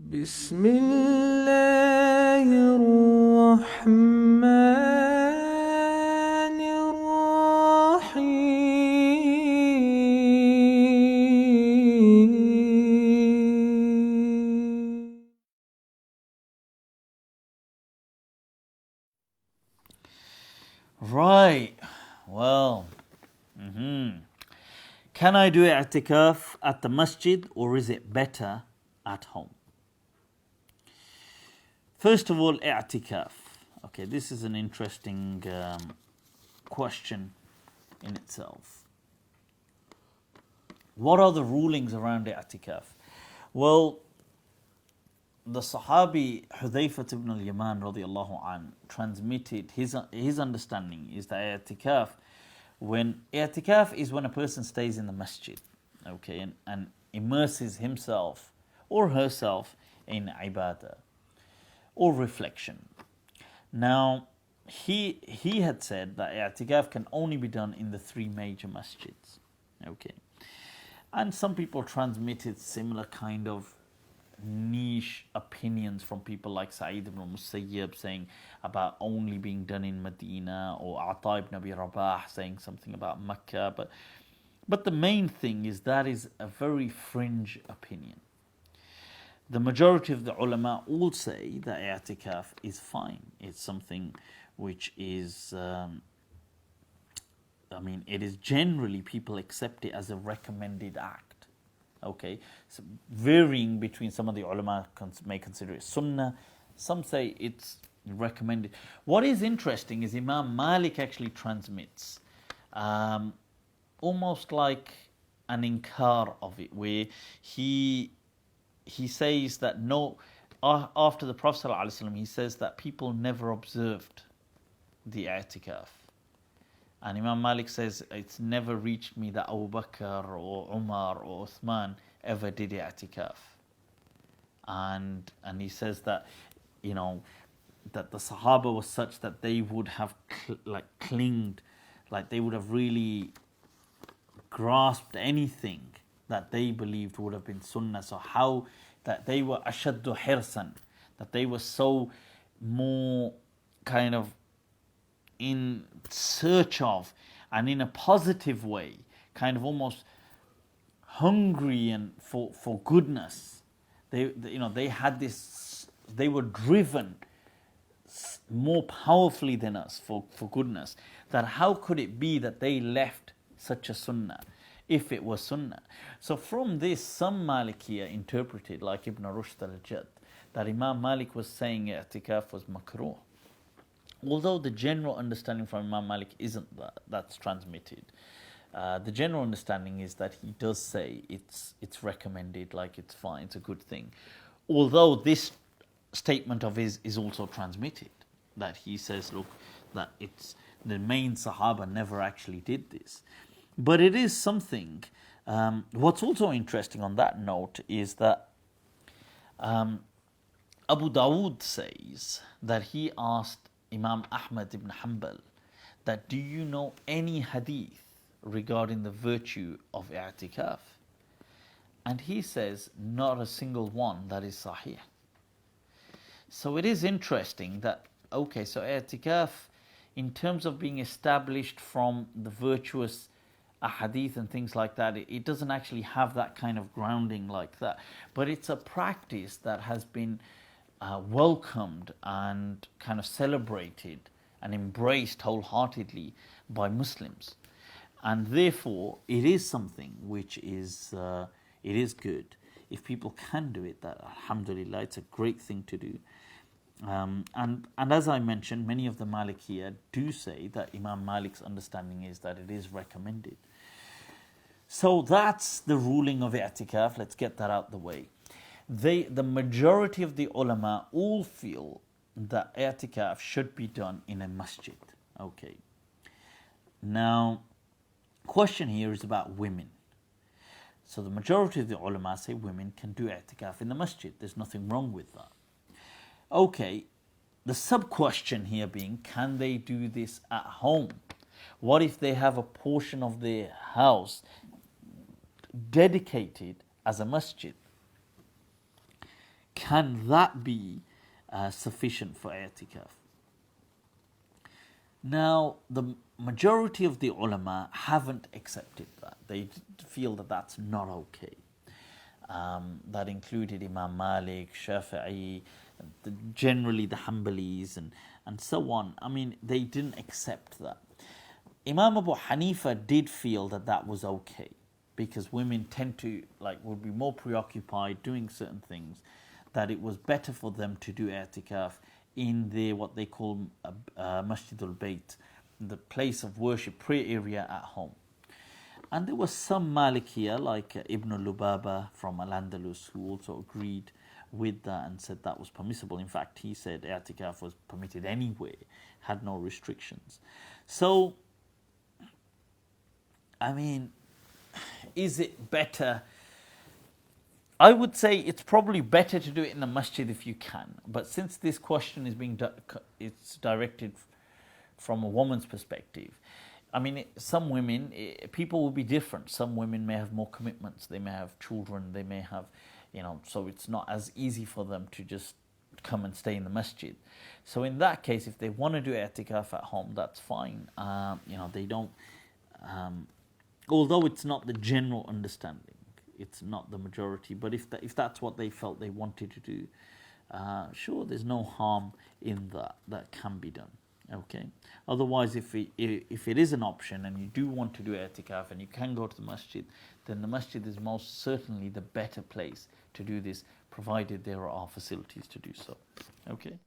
بسم الله الرحمن الرحيم. Right. Well, can I do i'tikaf at the masjid or is it better at home? First of all, i'tikaf. Okay, this is an interesting question in itself. What are the rulings around i'tikaf? Well, the Sahabi Hudhayfah ibn al-Yaman radiallahu an transmitted his understanding is that i'tikaf is when a person stays in the masjid, okay, and immerses himself or herself in ibadah or reflection. Now, he had said that i'tikaf can only be done in the three major masjids, okay, and some people transmitted similar kind of niche opinions from people like Sa'id ibn Musayyib saying about only being done in Medina, or Ata ibn Abi Rabah saying something about Mecca, but the main thing is that is a very fringe opinion. The majority of the ulama all say that i'tikaf is fine. It's something which is it is generally, people accept it as a recommended act. Okay, so varying between, some of the ulama may consider it sunnah, some say it's recommended. What is interesting is Imam Malik actually transmits almost like an inkar of it, where he says that after the Prophet ﷺ, he says that people never observed the i'tikaf. And Imam Malik says, it's never reached me that Abu Bakr or Umar or Uthman ever did i'tikaf. And he says that, that the Sahaba was such that they would have clinged, like they would have really grasped anything that they believed would have been sunnah. So how that they were ashaddu hirsan, that they were so more kind of in search of, and in a positive way, kind of almost hungry and for goodness. They had this, they were driven more powerfully than us for goodness, that how could it be that they left such a sunnah if it was sunnah? So from this, some Malikiya interpreted, like Ibn Rushd al-Jadd, that Imam Malik was saying i'tikaf was makruh. Although the general understanding from Imam Malik isn't that's transmitted. The general understanding is that he does say it's recommended, like it's fine, it's a good thing. Although this statement of his is also transmitted, that he says, look, that it's the main Sahaba never actually did this. But it is something. What's also interesting on that note is that Abu Dawood says that he asked Imam Ahmad ibn Hanbal that, do you know any hadith regarding the virtue of i'tikaf? And he says, not a single one that is sahih. So it is interesting that, okay, so i'tikaf, in terms of being established from the virtuous ahadith and things like that, it doesn't actually have that kind of grounding like that. But it's a practice that has been welcomed and kind of celebrated and embraced wholeheartedly by Muslims, and therefore it is something which is it is good if people can do it. That, alhamdulillah, it's a great thing to do. And as I mentioned, many of the Malikiya do say that Imam Malik's understanding is that it is recommended. So that's the ruling of i'tikaf. Let's get that out the way. The majority of the ulama all feel that i'tikaf should be done in a masjid. Okay. Now, question here is about women. So the majority of the ulama say women can do i'tikaf in the masjid. There's nothing wrong with that. Okay. The sub-question here being, can they do this at home? What if they have a portion of their house dedicated as a masjid? can that be sufficient for i'tikaf? Now, the majority of the ulama haven't accepted that. They feel that that's not okay. That included Imam Malik, Shafi'i, generally the Hanbalis, and so on. I mean, they didn't accept that. Imam Abu Hanifa did feel that that was okay, because women tend to, would be more preoccupied doing certain things, that it was better for them to do i'tikaf in their, what they call Masjidul Bayt, the place of worship, prayer area at home. And there were some Malikiya, like Ibn Lubaba from Al-Andalus, who also agreed with that and said that was permissible. In fact, he said i'tikaf was permitted anyway, had no restrictions. So, I mean, is it better? I would say it's probably better to do it in the masjid if you can. But since this question is it's directed from a woman's perspective, I mean, some women, people will be different. Some women may have more commitments. They may have children. They may have, so it's not as easy for them to just come and stay in the masjid. So in that case, if they want to do i'tikaf at home, that's fine. They don't, although it's not the general understanding. It's not the majority, but if that's what they felt they wanted to do, sure, there's no harm in that. That can be done. Okay. Otherwise, if it is an option and you do want to do i'tikaf and you can go to the masjid, then the masjid is most certainly the better place to do this, provided there are facilities to do so. Okay.